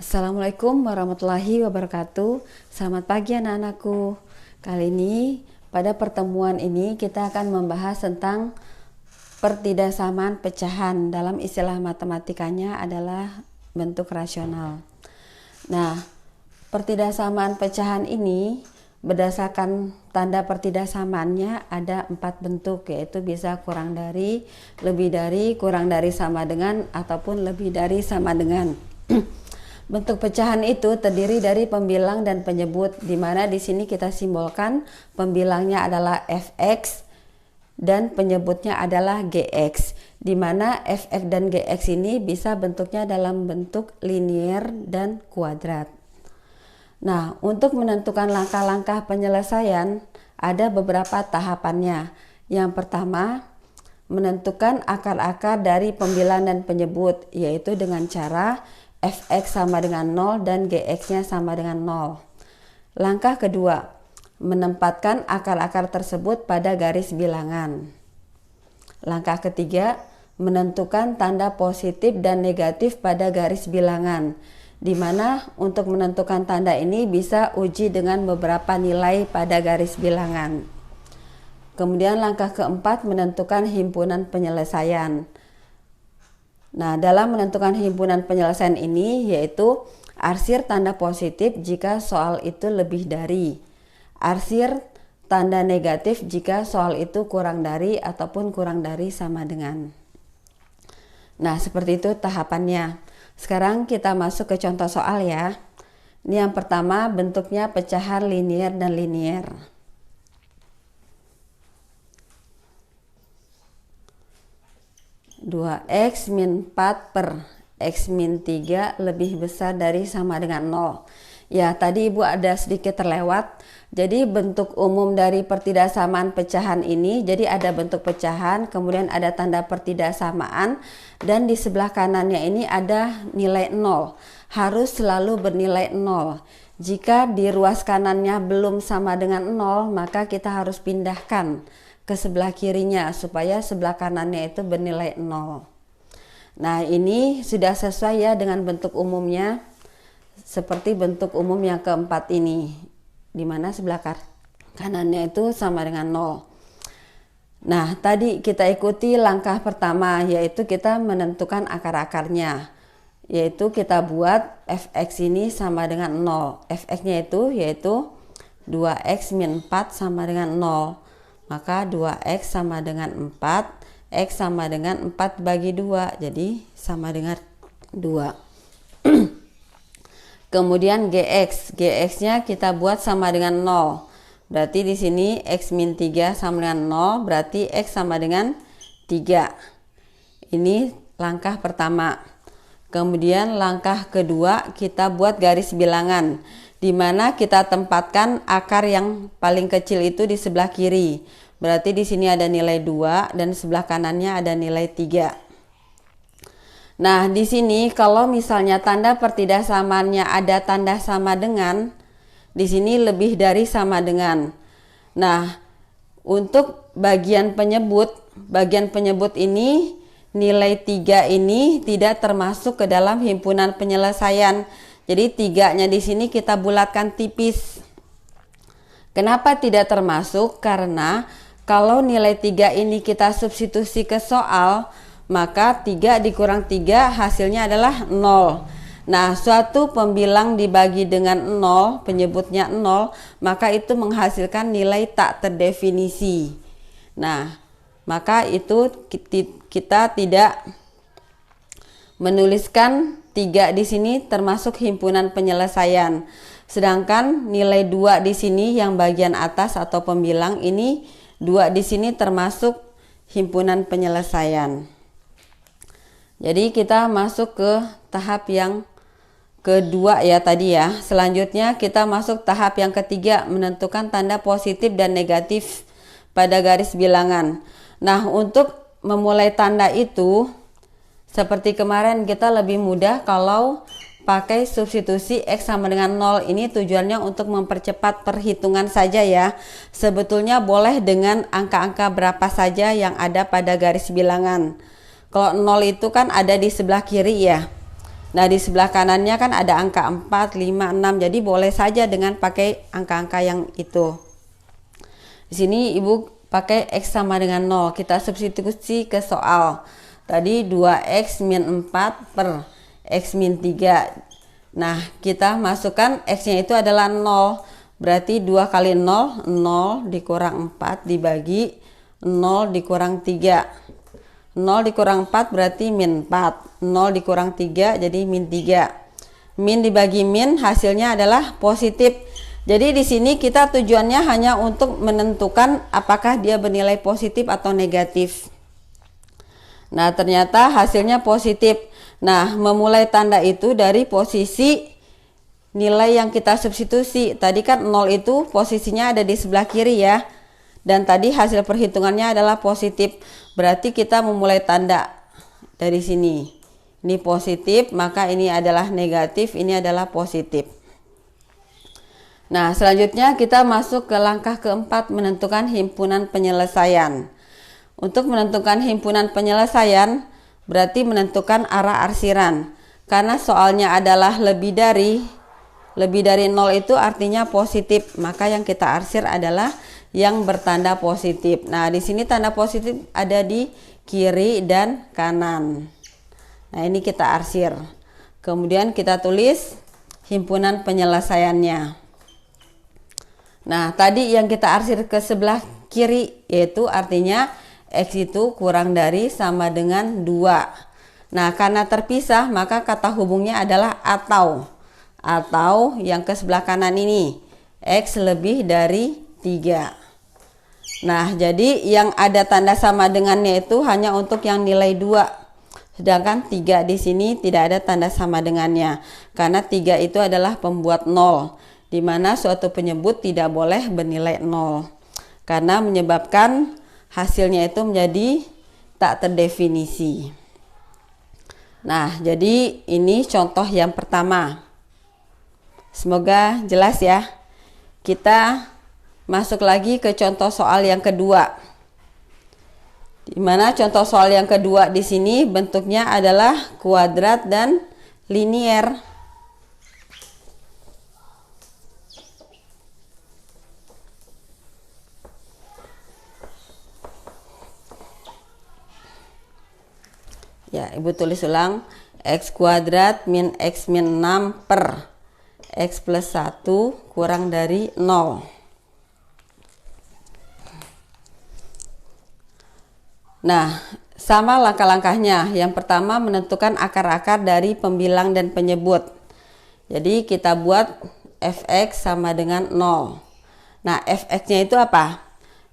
Assalamualaikum warahmatullahi wabarakatuh. Selamat pagi anak-anakku. Kali ini pada pertemuan ini kita akan membahas tentang pertidaksamaan pecahan. Dalam istilah matematikanya adalah bentuk rasional. Nah, pertidaksamaan pecahan ini berdasarkan tanda pertidaksamaannya ada 4 bentuk, yaitu bisa kurang dari, lebih dari, kurang dari, sama dengan, ataupun lebih dari sama dengan. Bentuk pecahan itu terdiri dari pembilang dan penyebut, di mana di sini kita simbolkan pembilangnya adalah fx dan penyebutnya adalah gx, di mana fx dan gx ini bisa bentuknya dalam bentuk linier dan kuadrat. Nah, untuk menentukan langkah-langkah penyelesaian ada beberapa tahapannya. Yang pertama, menentukan akar-akar dari pembilang dan penyebut, yaitu dengan cara fx sama dengan 0 dan gx-nya sama dengan 0. Langkah kedua, menempatkan akar-akar tersebut pada garis bilangan. Langkah ketiga, menentukan tanda positif dan negatif pada garis bilangan, di mana untuk menentukan tanda ini bisa uji dengan beberapa nilai pada garis bilangan. Kemudian langkah keempat, menentukan himpunan penyelesaian. Nah, dalam menentukan himpunan penyelesaian ini yaitu arsir tanda positif jika soal itu lebih dari, arsir tanda negatif jika soal itu kurang dari ataupun kurang dari sama dengan. Nah, seperti itu tahapannya. Sekarang kita masuk ke contoh soal ya. Ini yang pertama, bentuknya pecahan linier dan linier. 2x min 4 per x min 3 lebih besar dari sama dengan 0. Ya, tadi Ibu ada sedikit terlewat. Jadi bentuk umum dari pertidaksamaan pecahan ini, jadi ada bentuk pecahan, kemudian ada tanda pertidaksamaan, dan di sebelah kanannya ini ada nilai 0. Harus selalu bernilai 0. Jika di ruas kanannya belum sama dengan 0, maka kita harus pindahkan ke sebelah kirinya supaya sebelah kanannya itu bernilai 0. Nah, ini sudah sesuai ya dengan bentuk umumnya, seperti bentuk umum yang keempat ini, di mana sebelah kanannya itu sama dengan 0. Nah, tadi kita ikuti langkah pertama, yaitu kita menentukan akar-akarnya, yaitu kita buat fx ini sama dengan 0. Fx-nya itu yaitu 2x min 4 sama dengan 0. Maka 2x sama dengan 4, x sama dengan 4 bagi 2, jadi sama dengan 2. Kemudian gx-nya kita buat sama dengan 0. Berarti di sini x min 3 sama dengan 0, berarti x sama dengan 3. Ini langkah pertama. Kemudian langkah kedua, kita buat garis bilangan, di mana kita tempatkan akar yang paling kecil itu di sebelah kiri. Berarti di sini ada nilai 2 dan sebelah kanannya ada nilai 3. Nah, di sini kalau misalnya tanda pertidaksamaannya ada tanda sama dengan, di sini lebih dari sama dengan. Nah, untuk bagian penyebut ini nilai 3 ini tidak termasuk ke dalam himpunan penyelesaian. Jadi 3-nya di sini kita bulatkan tipis. Kenapa tidak termasuk? Karena kalau nilai 3 ini kita substitusi ke soal, maka 3 dikurang 3 hasilnya adalah 0. Nah, suatu pembilang dibagi dengan 0, penyebutnya 0, maka itu menghasilkan nilai tak terdefinisi. Nah, maka itu kita tidak menuliskan 3 di sini termasuk himpunan penyelesaian. Sedangkan nilai 2 di sini yang bagian atas atau pembilang ini, 2 di sini termasuk himpunan penyelesaian. Jadi kita masuk ke tahap yang kedua ya tadi ya. Selanjutnya kita masuk tahap yang ketiga, menentukan tanda positif dan negatif pada garis bilangan. Nah, untuk memulai tanda itu seperti kemarin kita lebih mudah kalau pakai substitusi x sama dengan 0. Ini tujuannya untuk mempercepat perhitungan saja ya. Sebetulnya boleh dengan angka-angka berapa saja yang ada pada garis bilangan. Kalau 0 itu kan ada di sebelah kiri ya. Nah, di sebelah kanannya kan ada angka 4, 5, 6. Jadi boleh saja dengan pakai angka-angka yang itu. Di sini Ibu pakai X sama dengan 0. Kita substitusi ke soal. Tadi 2X min 4 per X min 3. Nah, kita masukkan X-nya itu adalah 0. Berarti 2 kali 0, 0 dikurang 4 dibagi 0 dikurang 3. 0 dikurang 4 berarti min 4. 0 dikurang 3 jadi min 3. Min dibagi min hasilnya adalah positif. Jadi di sini kita tujuannya hanya untuk menentukan apakah dia bernilai positif atau negatif. Nah, ternyata hasilnya positif. Nah, memulai tanda itu dari posisi nilai yang kita substitusi. Tadi kan 0 itu posisinya ada di sebelah kiri ya. Dan tadi hasil perhitungannya adalah positif. Berarti kita memulai tanda dari sini. Ini positif, maka ini adalah negatif, ini adalah positif. Nah, selanjutnya kita masuk ke langkah keempat, menentukan himpunan penyelesaian. Untuk menentukan himpunan penyelesaian, berarti menentukan arah arsiran. Karena soalnya adalah lebih dari 0 itu artinya positif, maka yang kita arsir adalah yang bertanda positif. Nah, di sini tanda positif ada di kiri dan kanan. Nah, ini kita arsir. Kemudian kita tulis himpunan penyelesaiannya. Nah, tadi yang kita arsir ke sebelah kiri, yaitu artinya X itu kurang dari sama dengan 2. Nah, karena terpisah, maka kata hubungnya adalah atau yang ke sebelah kanan ini, X lebih dari 3. Nah, jadi yang ada tanda sama dengannya itu hanya untuk yang nilai 2. Sedangkan 3 di sini tidak ada tanda sama dengannya. Karena 3 itu adalah pembuat 0. Di mana suatu penyebut tidak boleh bernilai 0 karena menyebabkan hasilnya itu menjadi tak terdefinisi. Nah, jadi ini contoh yang pertama. Semoga jelas ya. Kita masuk lagi ke contoh soal yang kedua. Di mana contoh soal yang kedua di sini bentuknya adalah kuadrat dan linier. Ya, Ibu tulis ulang. X kuadrat min X min 6 per X plus 1 kurang dari 0. Nah, sama langkah-langkahnya. Yang pertama menentukan akar-akar dari pembilang dan penyebut. Jadi kita buat fx sama dengan 0. Nah, fx-nya itu apa?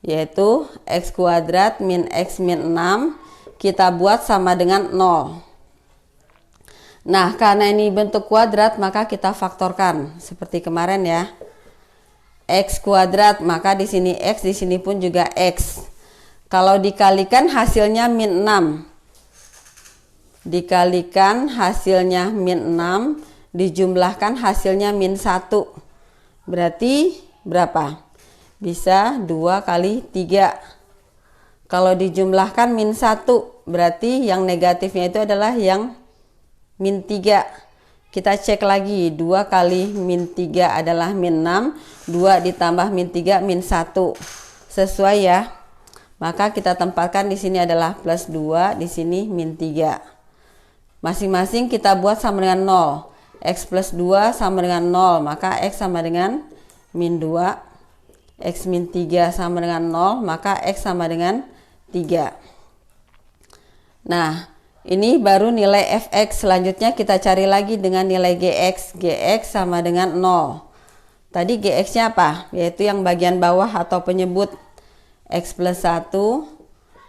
Yaitu X kuadrat min X min 6 kita buat sama dengan 0. Nah, karena ini bentuk kuadrat, maka kita faktorkan seperti kemarin ya. X kuadrat, maka di sini X, di sini pun juga X. Kalau dikalikan hasilnya min 6. Dikalikan hasilnya min 6, dijumlahkan hasilnya min 1. Berarti berapa? Bisa 2 kali 3. Kalau dijumlahkan min 1, berarti yang negatifnya itu adalah yang min 3. Kita cek lagi, 2 kali min 3 adalah min 6, 2 ditambah min 3 min 1. Sesuai ya. Maka kita tempatkan di sini adalah plus 2, di sini min 3. Masing-masing kita buat sama dengan 0. X plus 2 sama dengan 0, maka X sama dengan min 2. X min 3 sama dengan 0, maka X sama dengan 3. Nah, ini baru nilai fx. Selanjutnya kita cari lagi dengan nilai gx. Gx sama dengan 0. Tadi gx-nya apa? Yaitu yang bagian bawah atau penyebut. X plus 1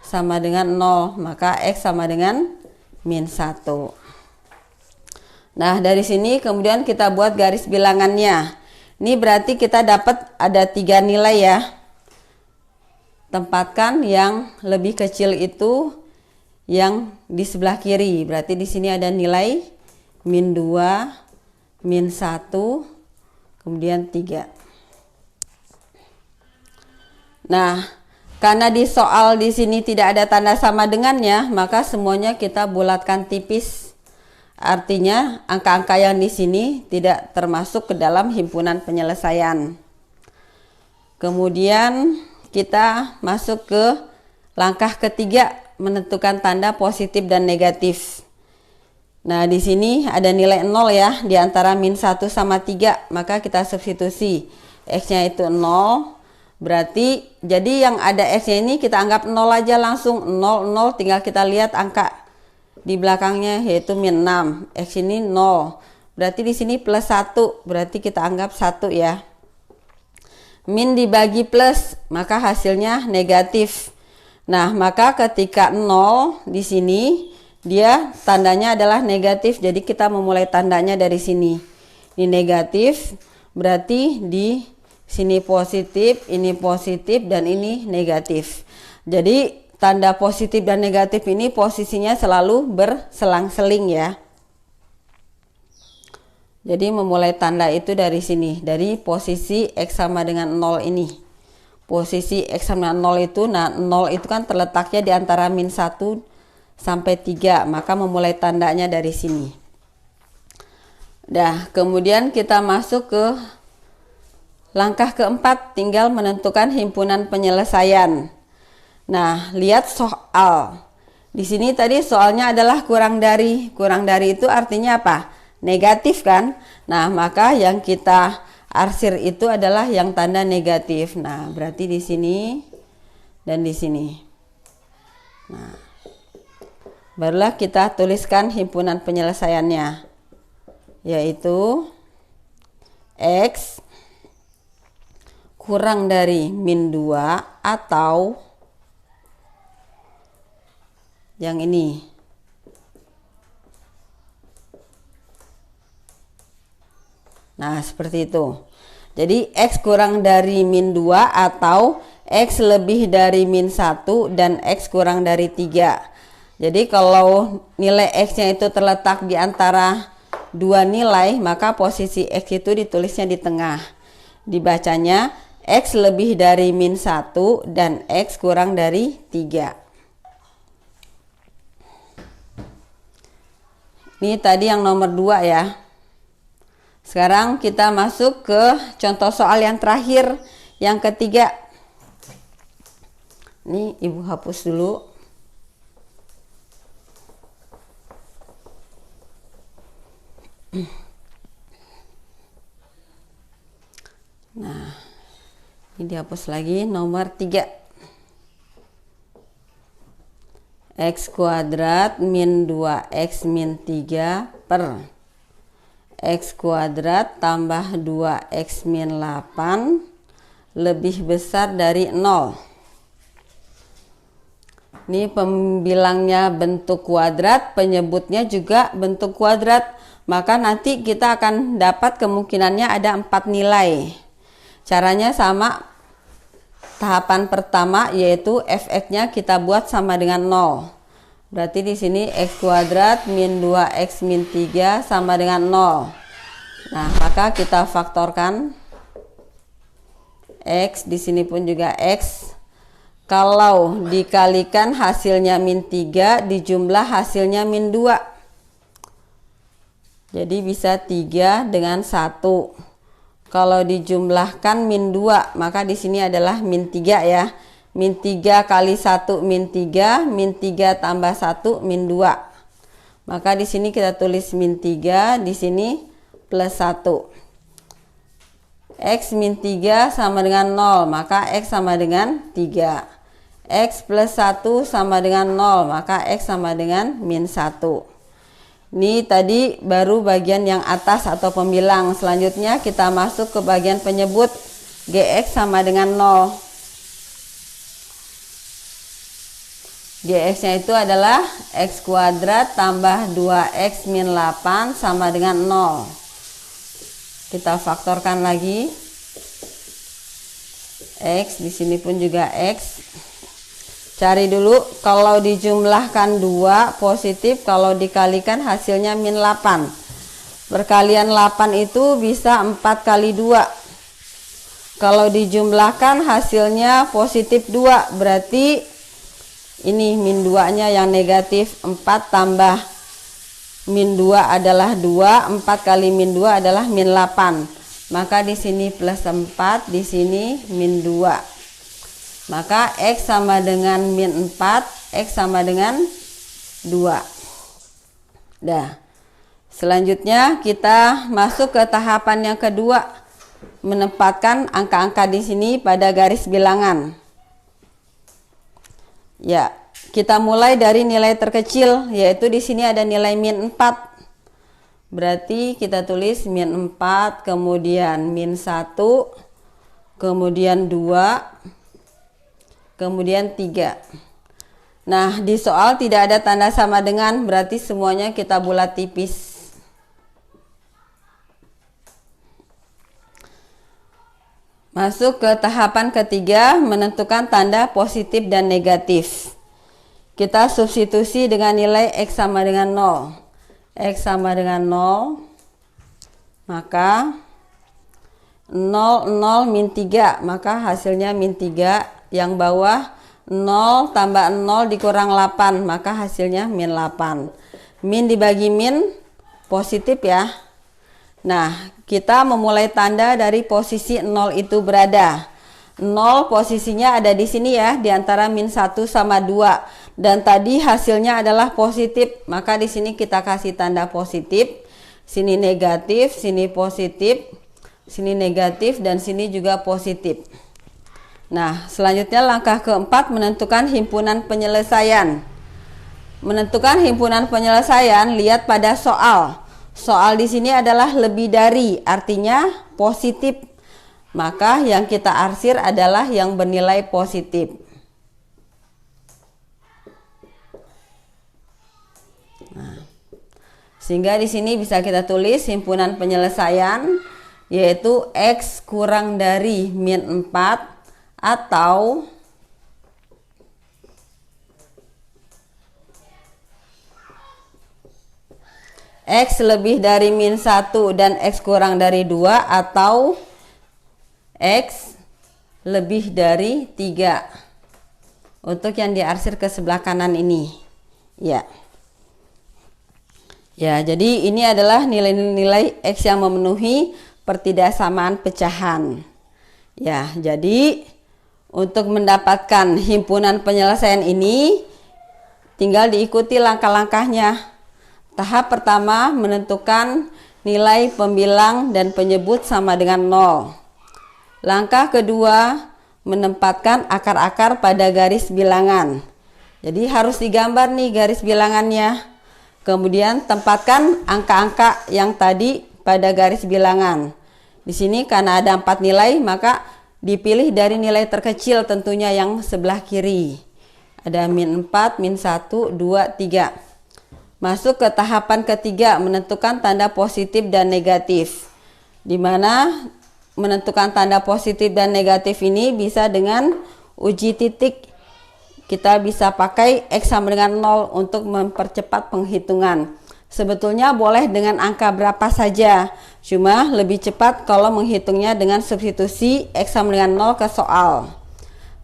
sama dengan 0. Maka x sama dengan min 1. Nah, dari sini kemudian kita buat garis bilangannya. Ini berarti kita dapat ada 3 nilai ya. Tempatkan yang lebih kecil itu yang di sebelah kiri. Berarti di sini ada nilai min 2, min 1, kemudian 3. Nah, karena di soal di sini tidak ada tanda sama dengannya, maka semuanya kita bulatkan tipis Artinya angka-angka yang di sini tidak termasuk ke dalam himpunan penyelesaian. Kemudian kita masuk ke langkah ketiga, menentukan tanda positif dan negatif. Nah, di sini ada nilai 0 ya, di antara min 1 sama 3, maka kita substitusi. X-nya itu 0, berarti jadi yang ada X-nya ini kita anggap 0 aja langsung, 0, 0, tinggal kita lihat angka di belakangnya yaitu min 6, X ini 0, berarti di sini plus 1, berarti kita anggap 1 ya. Min dibagi plus, maka hasilnya negatif. Nah, maka ketika 0 di sini dia tandanya adalah negatif, jadi kita memulai tandanya dari sini. Ini negatif, berarti di sini positif, ini positif, dan ini negatif. Jadi tanda positif dan negatif ini posisinya selalu berselang-seling ya. Jadi memulai tanda itu dari sini, dari posisi X sama dengan 0 ini. Posisi X sama 0 itu, nah 0 itu kan terletaknya di antara min 1 sampai 3, maka memulai tandanya dari sini. Dah, kemudian kita masuk ke langkah keempat, tinggal menentukan himpunan penyelesaian. Nah, lihat soal. Di sini tadi soalnya adalah kurang dari. Kurang dari itu artinya apa? Negatif kan? Nah, maka yang kita arsir itu adalah yang tanda negatif. Nah, berarti di sini dan di sini. Nah, barulah kita tuliskan himpunan penyelesaiannya, yaitu X kurang dari min 2 atau yang ini. Nah, seperti itu. Jadi X kurang dari min 2 atau X lebih dari min 1 dan X kurang dari 3. Jadi kalau nilai X-nya itu terletak di antara dua nilai, maka posisi X itu ditulisnya di tengah. Dibacanya X lebih dari min 1 dan X kurang dari 3. Ini tadi yang nomor 2 ya. Sekarang kita masuk ke contoh soal yang terakhir, yang ketiga. Ini Ibu hapus dulu. Nah, ini dihapus lagi, nomor 3. X kuadrat min 2X min 3 per X kuadrat tambah 2X min 8 lebih besar dari 0. Ini pembilangnya bentuk kuadrat, penyebutnya juga bentuk kuadrat. Maka nanti kita akan dapat kemungkinannya ada 4 nilai. Caranya sama. Tahapan pertama yaitu fx-nya kita buat sama dengan 0. Berarti di sini x kuadrat min 2x min 3 sama dengan 0. Nah, maka kita faktorkan x, di sini pun juga x. Kalau dikalikan hasilnya min 3 dijumlah hasilnya min 2. Jadi bisa 3 dengan 1. Kalau dijumlahkan min 2, maka di sini adalah min 3 ya. Min 3 kali 1 min 3, min 3 tambah 1 min 2. Maka di sini kita tulis min 3, di sini plus 1. X min 3 sama dengan 0, maka X sama dengan 3. X plus 1 sama dengan 0, maka X sama dengan min 1. Ini tadi baru bagian yang atas atau pembilang. Selanjutnya kita masuk ke bagian penyebut. Gx sama dengan 0. Gx-nya itu adalah x kuadrat tambah 2x min 8 sama dengan 0. Kita faktorkan lagi. X, di sini pun juga x. Cari dulu, kalau dijumlahkan 2 positif, kalau dikalikan hasilnya min 8. Perkalian 8 itu bisa 4 kali 2. Kalau dijumlahkan hasilnya positif 2, berarti ini min 2 nya yang negatif. 4 tambah min 2 adalah 2, 4 kali min 2 adalah min 8. Maka di sini plus 4, di sini min 2. Maka X sama dengan min 4, X sama dengan 2. Dah. Selanjutnya kita masuk ke tahapan yang kedua, menempatkan angka-angka di sini pada garis bilangan. Ya, kita mulai dari nilai terkecil, yaitu di sini ada nilai min 4. Berarti kita tulis min 4, kemudian min 1, kemudian 2, kemudian 3. Nah, di soal tidak ada tanda sama dengan, berarti semuanya kita bulat tipis. Masuk ke tahapan ketiga, menentukan tanda positif dan negatif. Kita substitusi dengan nilai X sama dengan 0. X sama dengan 0, maka 0, 0, min 3, maka hasilnya min 3. Yang bawah 0 tambah 0 dikurang 8, maka hasilnya min 8. Min dibagi min, positif ya. Nah, kita memulai tanda dari posisi 0 itu berada. 0 posisinya ada di sini ya, di antara min 1 sama 2. Dan tadi hasilnya adalah positif, maka di sini kita kasih tanda positif. Sini negatif, sini positif, sini negatif, dan sini juga positif. Nah, selanjutnya langkah keempat, menentukan himpunan penyelesaian. Menentukan himpunan penyelesaian, lihat pada soal. Soal di sini adalah lebih dari, artinya positif. Maka yang kita arsir adalah yang bernilai positif. Nah, sehingga di sini bisa kita tulis himpunan penyelesaian, yaitu X kurang dari min 4 atau X lebih dari min 1 dan X kurang dari 2, atau X lebih dari 3. Untuk yang diarsir ke sebelah kanan ini. Ya. Ya, jadi ini adalah nilai-nilai X yang memenuhi pertidaksamaan pecahan. Ya, jadi untuk mendapatkan himpunan penyelesaian ini tinggal diikuti langkah-langkahnya. Tahap pertama, menentukan nilai pembilang dan penyebut sama dengan 0. Langkah kedua, menempatkan akar-akar pada garis bilangan. Jadi harus digambar nih garis bilangannya. Kemudian tempatkan angka-angka yang tadi pada garis bilangan. Di sini karena ada 4 nilai, maka dipilih dari nilai terkecil tentunya yang sebelah kiri. Ada min 4, min 1, 2, 3. Masuk ke tahapan ketiga, menentukan tanda positif dan negatif. Di mana menentukan tanda positif dan negatif ini bisa dengan uji titik. Kita bisa pakai X sama dengan 0 untuk mempercepat penghitungan. Sebetulnya boleh dengan angka berapa saja, cuma lebih cepat kalau menghitungnya dengan substitusi X sama dengan 0 ke soal.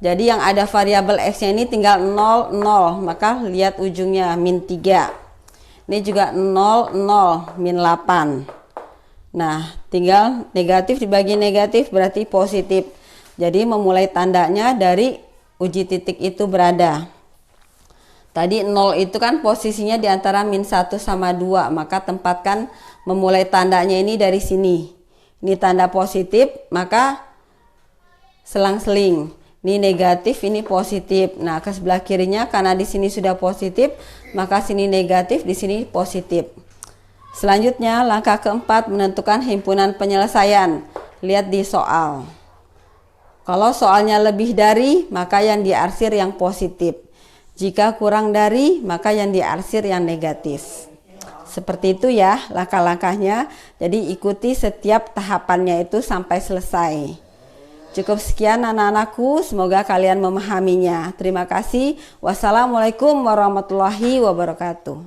Jadi yang ada variabel X-nya ini tinggal 0, 0, maka lihat ujungnya min 3. Ini juga 0, 0, min 8. Nah, tinggal negatif dibagi negatif berarti positif. Jadi memulai tandanya dari uji titik itu berada. Tadi 0 itu kan posisinya di antara min 1 sama 2. Maka tempatkan memulai tandanya ini dari sini. Ini tanda positif, maka selang-seling. Ini negatif, ini positif. Nah, ke sebelah kirinya karena di sini sudah positif, maka sini negatif, di sini positif. Selanjutnya, langkah keempat, menentukan himpunan penyelesaian. Lihat di soal. Kalau soalnya lebih dari, maka yang diarsir yang positif. Jika kurang dari, maka yang diarsir yang negatif. Seperti itu ya langkah-langkahnya. Jadi ikuti setiap tahapannya itu sampai selesai. Cukup sekian anak-anakku, semoga kalian memahaminya. Terima kasih. Wassalamualaikum warahmatullahi wabarakatuh.